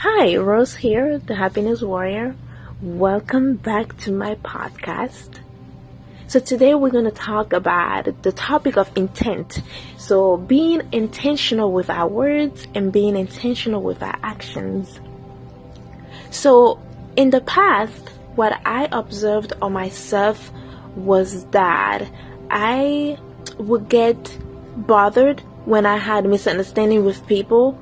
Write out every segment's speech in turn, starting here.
Hi, Rose here, the Happiness Warrior. Welcome back to my podcast. So today we're going to talk about the topic of intent. So being intentional with our words and being intentional with our actions. So in the past, what I observed on myself was that I would get bothered when I had misunderstanding with people,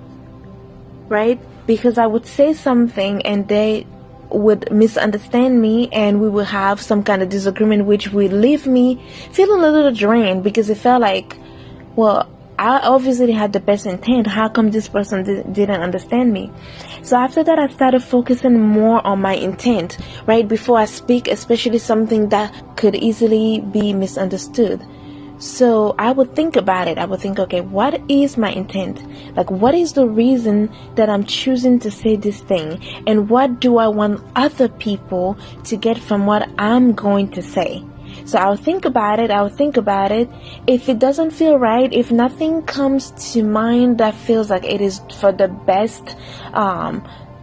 right? Because I would say something and they would misunderstand me and we would have some kind of disagreement, which would leave me feeling a little drained because it felt like, well, I obviously had the best intent. How come this person didn't understand me? So after that, I started focusing more on my intent, right? Before I speak, especially something that could easily be misunderstood. So I would think about it. I would think, okay, what is my intent? Like, what is the reason that I'm choosing to say this thing? And what do I want other people to get from what I'm going to say? So I'll think about it. If it doesn't feel right, if nothing comes to mind that feels like it is for the best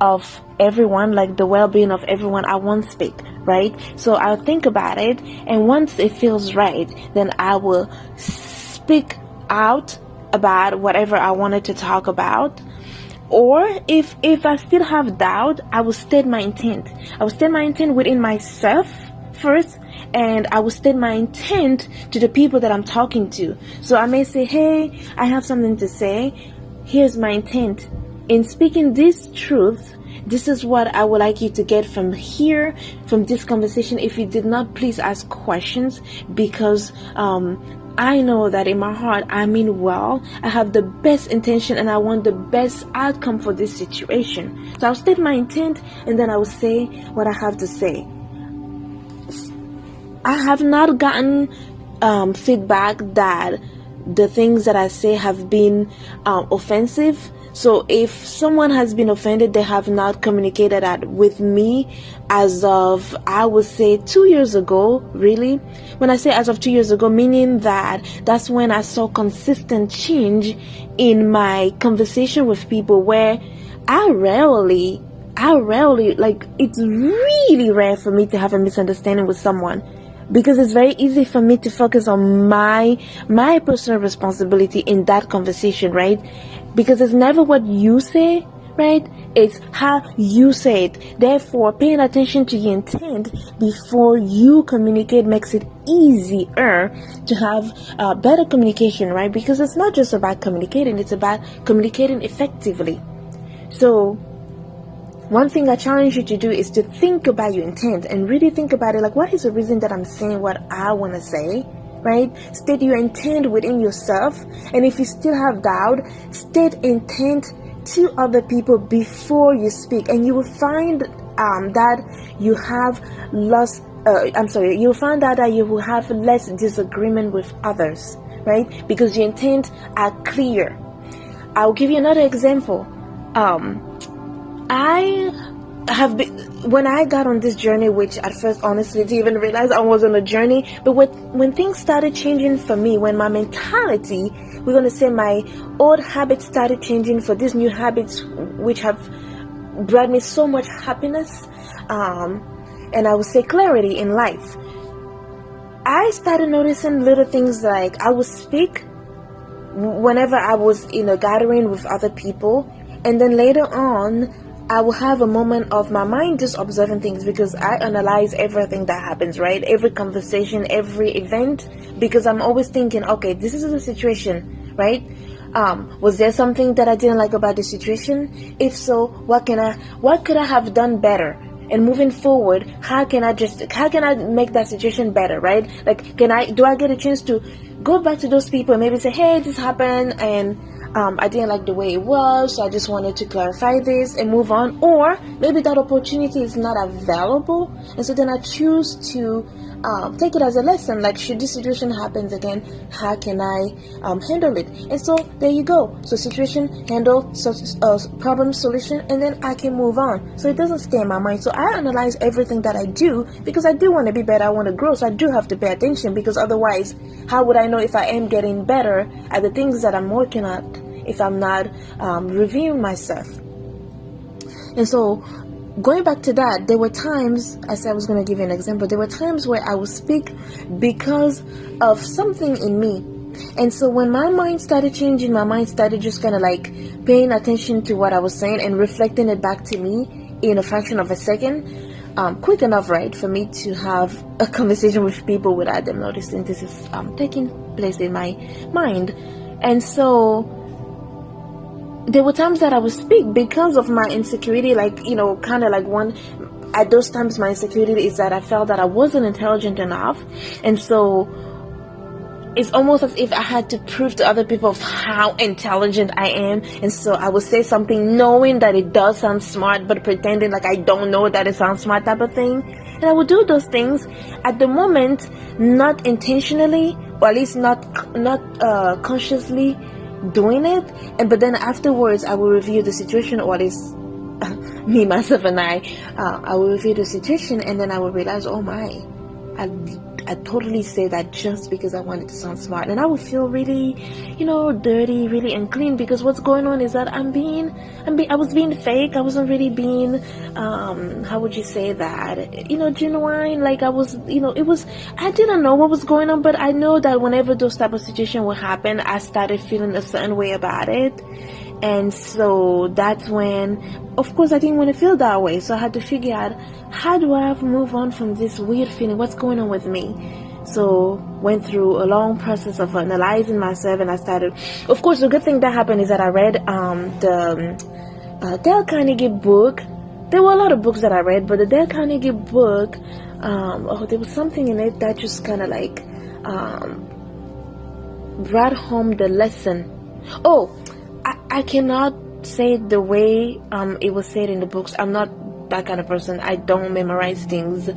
of everyone, like the well-being of everyone, I won't speak, right? So I'll think about it, and once it feels right, then I will speak out about whatever I wanted to talk about. Or if I still have doubt, I will state my intent. I will state my intent within myself first, and I will state my intent to the people that I'm talking to. So I may say, hey, I have something to say. Here's my intent. In speaking this truth, this is what I would like you to get from here, from this conversation. If you did not, please ask questions, because I know that in my heart I mean well. I have the best intention and I want the best outcome for this situation. So I'll state my intent and then I will say what I have to say. I have not gotten feedback that the things that I say have been offensive. So if someone has been offended, they have not communicated that with me as of, I would say, 2 years ago, really. When I say as of 2 years ago, meaning that that's when I saw consistent change in my conversation with people, where I rarely, like, it's really rare for me to have a misunderstanding with someone. Because it's very easy for me to focus on my personal responsibility in that conversation, right? Because it's never what you say, right? It's how you say it. Therefore, paying attention to your intent before you communicate makes it easier to have better communication, right? Because it's not just about communicating, it's about communicating effectively. So one thing I challenge you to do is to think about your intent and really think about it. Like, what is the reason that I'm saying what I want to say, right? State your intent within yourself. And if you still have doubt, state intent to other people before you speak. And you will find that you have you'll find out that you will have less disagreement with others, right? Because your intent are clear. I'll give you another example. When I got on this journey, which at first honestly didn't even realize I was on a journey, but when things started changing for me, when my mentality, we're going to say my old habits started changing for these new habits, which have brought me so much happiness, and I would say clarity in life, I started noticing little things like I would speak whenever I was in a gathering with other people, and then later on, I will have a moment of my mind just observing things, because I analyze everything that happens, right? Every conversation, every event, because I'm always thinking, okay, this is the situation, right? Was there something that I didn't like about the situation? If so, what could I have done better? And moving forward, how can I make that situation better, right? Like, do I get a chance to go back to those people and maybe say, hey, this happened, and I didn't like the way it was, so I just wanted to clarify this and move on. Or maybe that opportunity is not available, and so then I choose to take it as a lesson. Like, should this situation happens again, how can I handle it? And so there you go. So situation, handle, problem, solution, and then I can move on. So it doesn't stay in my mind. So I analyze everything that I do because I do want to be better. I want to grow. So I do have to pay attention, because otherwise, how would I know if I am getting better at the things that I'm working at if I'm not reviewing myself? And so going back to that, there were times, I said I was going to give you an example, there were times where I would speak because of something in me. And so when my mind started changing, my mind started just kind of like paying attention to what I was saying and reflecting it back to me in a fraction of a second, quick enough, right, for me to have a conversation with people without them noticing this is taking place in my mind. And so there were times that I would speak because of my insecurity, like, kind of like at those times my insecurity is that I felt that I wasn't intelligent enough. And so it's almost as if I had to prove to other people of how intelligent I am. And so I would say something knowing that it does sound smart, but pretending like I don't know that it sounds smart, type of thing. And I would do those things at the moment, not intentionally, or at least not consciously doing it. But then afterwards I will review the situation, or at least me, myself, and I will review the situation, and then I will realize, oh my, I totally say that just because I wanted to sound smart. And I would feel really, dirty, really unclean, because what's going on is that I was being fake. I wasn't really being, how would you say that? Genuine. Like I was, I didn't know what was going on, but I know that whenever those type of situations would happen, I started feeling a certain way about it. And so that's when, of course, I didn't want to feel that way. So I had to figure out, how do I move on from this weird feeling? What's going on with me? So went through a long process of analyzing myself, and I started, of course, the good thing that happened is that I read the Dale Carnegie book. There were a lot of books that I read, but the Dale Carnegie book, there was something in it that just kind of like brought home the lesson. I cannot say it the way it was said in the books. I'm not that kind of person. I don't memorize things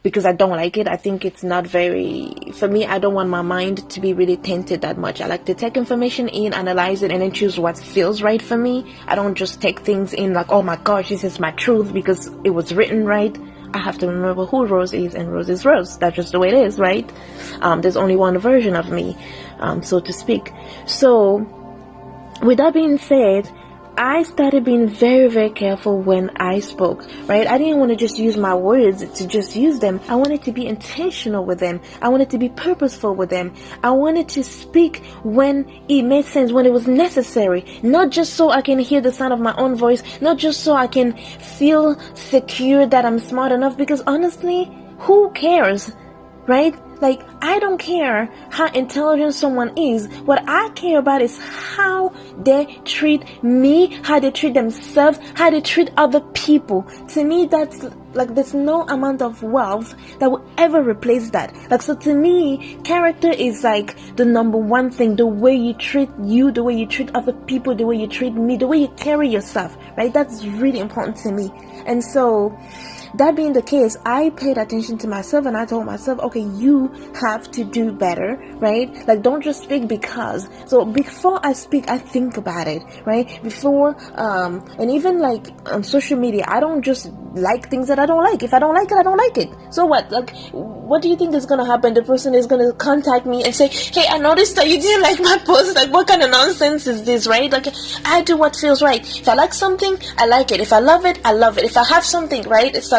because I don't like it. I think it's not very, for me, I don't want my mind to be really tainted that much. I like to take information in, analyze it, and then choose what feels right for me. I don't just take things in like, oh my gosh, this is my truth because it was written right. I have to remember who Rose is, and Rose is Rose. That's just the way it is, right? There's only one version of me, so to speak. So with that being said, I started being very, very careful when I spoke, right? I didn't want to just use my words to just use them. I wanted to be intentional with them. I wanted to be purposeful with them. I wanted to speak when it made sense, when it was necessary, not just so I can hear the sound of my own voice, not just so I can feel secure that I'm smart enough, because honestly, who cares, right? Like, I don't care how intelligent someone is. What I care about is how they treat me, how they treat themselves, how they treat other people. To me, that's like, there's no amount of wealth that will ever replace that. Like, so to me, character is like the number one thing. The way you treat you, the way you treat other people, the way you treat me, the way you carry yourself, right? That's really important to me. And so, that being the case, I paid attention to myself, and I told myself, okay, you have to do better, right? Like, don't just speak because. So before I speak, I think about it, right? Before, and even like on social media, I don't just like things that I don't like. If I don't like it, I don't like it. So what? Like, what do you think is going to happen? The person is going to contact me and say, hey, I noticed that you didn't like my post. Like, what kind of nonsense is this, right? Like, I do what feels right. If I like something, I like it. If I love it, I love it. If I have something, right? It's like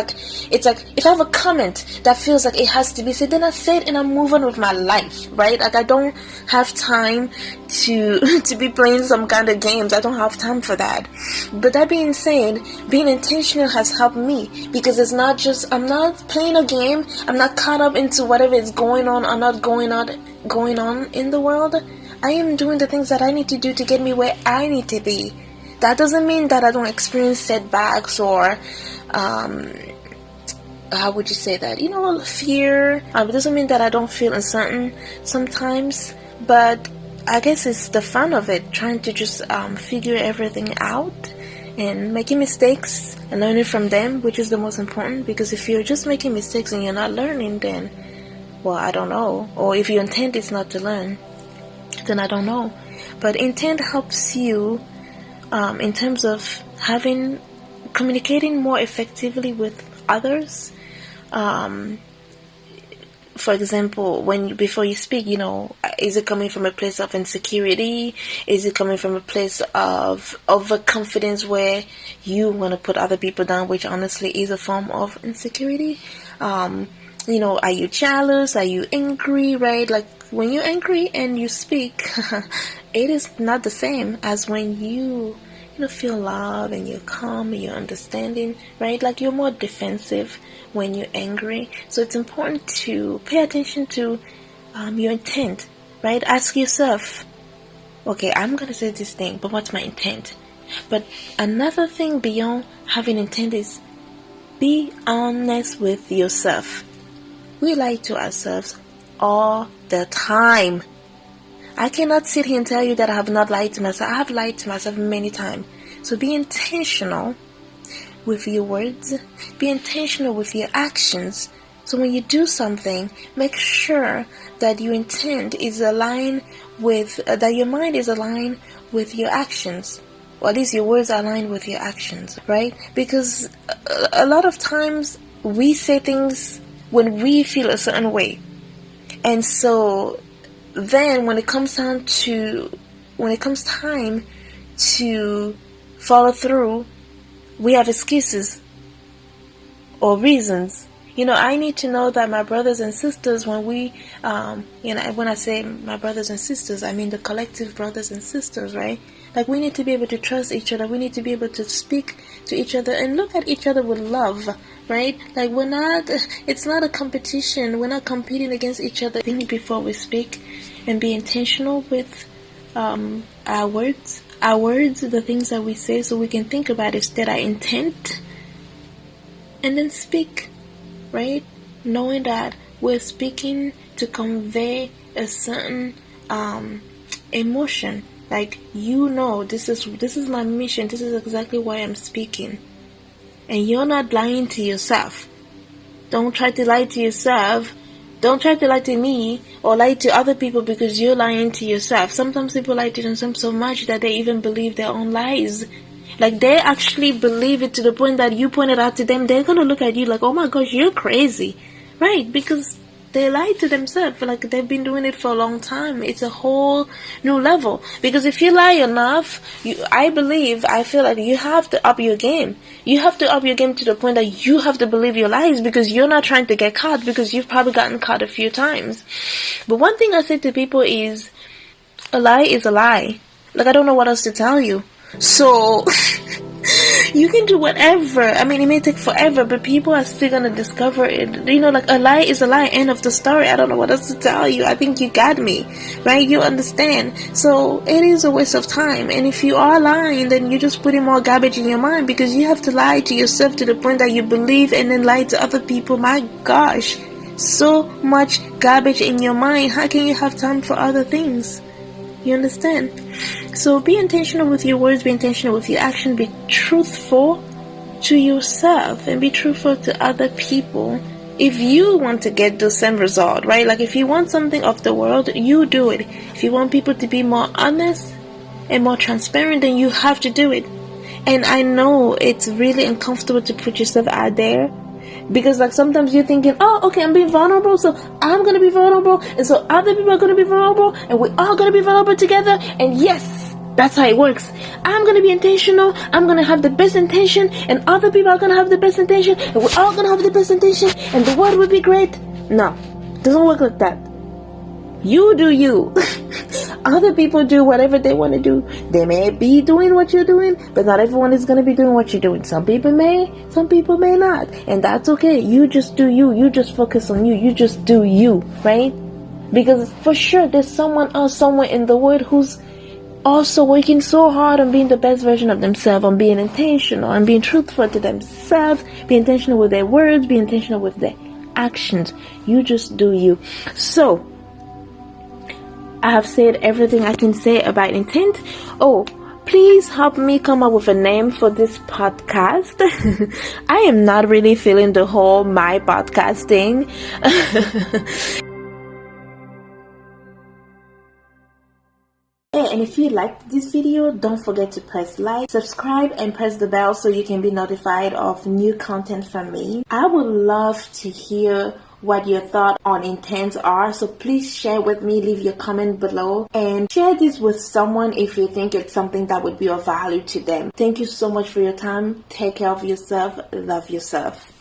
if I have a comment that feels like it has to be said, then I say it and I'm moving with my life, right? Like, I don't have time to be playing some kind of games. I don't have time for that. But that being said, being intentional has helped me, because it's not just, I'm not playing a game. I'm not caught up into whatever is going on or not going on in the world. I am doing the things that I need to do to get me where I need to be. That doesn't mean that I don't experience setbacks or how would you say that? Fear. It doesn't mean that I don't feel uncertain sometimes, but I guess it's the fun of it, trying to just figure everything out and making mistakes and learning from them, which is the most important. Because if you're just making mistakes and you're not learning, then, well, I don't know. Or if your intent is not to learn, then I don't know. But intent helps you in terms of communicating more effectively with others. For example, before you speak, is it coming from a place of insecurity? Is it coming from a place of overconfidence where you want to put other people down, which honestly is a form of insecurity? Are you jealous? Are you angry, right? Like when you're angry and you speak, it is not the same as when you feel love and you're calm and you're understanding, right? Like you're more defensive when you're angry. So it's important to pay attention to your intent, right? Ask yourself, okay, I'm going to say this thing, but what's my intent? But another thing beyond having intent is be honest with yourself. We lie to ourselves all the time. I cannot sit here and tell you that I have not lied to myself. I have lied to myself many times. So be intentional with your words. Be intentional with your actions. So when you do something, make sure that your intent is aligned with, that your mind is aligned with your actions. Or at least your words are aligned with your actions, right? Because a lot of times we say things when we feel a certain way. And so then when it comes time to follow through, we have excuses or reasons. I need to know that my brothers and sisters, when when I say my brothers and sisters, I mean the collective brothers and sisters, right? Like we need to be able to trust each other. We need to be able to speak to each other and look at each other with love, right? Like it's not a competition. We're not competing against each other. Think before we speak and be intentional with our words, the things that we say, so we can think about is that our intent, and then speak, right? Knowing that we're speaking to convey a certain emotion. Like, this is my mission. This is exactly why I'm speaking. And you're not lying to yourself. Don't try to lie to yourself. Don't try to lie to me or lie to other people because you're lying to yourself. Sometimes people lie to themselves so much that they even believe their own lies. Like, they actually believe it to the point that you point it out to them. They're going to look at you like, oh my gosh, you're crazy. Right? Because they lie to themselves. Like, they've been doing it for a long time. It's a whole new level. Because if you lie enough, I feel like you have to up your game. You have to up your game to the point that you have to believe your lies, because you're not trying to get caught, because you've probably gotten caught a few times. But one thing I say to people is, a lie is a lie. Like, I don't know what else to tell you. So you can do whatever. I mean, it may take forever, but people are still gonna discover it. Like, a lie is a lie. End of the story. I don't know what else to tell you. I think you got me, right? You understand. So it is a waste of time. And if you are lying, then you're just putting more garbage in your mind, because you have to lie to yourself to the point that you believe, and then lie to other people. My gosh, so much garbage in your mind. How can you have time for other things? You understand? So be intentional with your words, be intentional with your action, be truthful to yourself and be truthful to other people. If you want to get the same result, right? Like, if you want something of the world, you do it. If you want people to be more honest and more transparent, then you have to do it. And I know it's really uncomfortable to put yourself out there, because, like, sometimes you're thinking, oh, okay, I'm being vulnerable, so I'm going to be vulnerable, and so other people are going to be vulnerable, and we're all going to be vulnerable together, and yes, that's how it works. I'm going to be intentional, I'm going to have the best intention, and other people are going to have the best intention, and we're all going to have the best intention, and the world will be great. No, it doesn't work like that. You do you. Other people do whatever they want to do. They may be doing what you're doing, but not everyone is going to be doing what you're doing. Some people may not. And that's okay. You just do you. You just focus on you. You just do you, right? Because for sure there's someone else somewhere in the world who's also working so hard on being the best version of themselves, on being intentional, and being truthful to themselves, be intentional with their words, be intentional with their actions. You just do you. So, I have said everything I can say about intent. Oh, please help me come up with a name for this podcast. I am not really feeling the whole my podcast thing. And if you liked this video, don't forget to press like, subscribe, and press the bell so you can be notified of new content from me. I would love to hear what your thoughts on intent are, so please share with me, leave your comment below, and share this with someone if you think it's something that would be of value to them. Thank you so much for your time. Take care of yourself. Love yourself.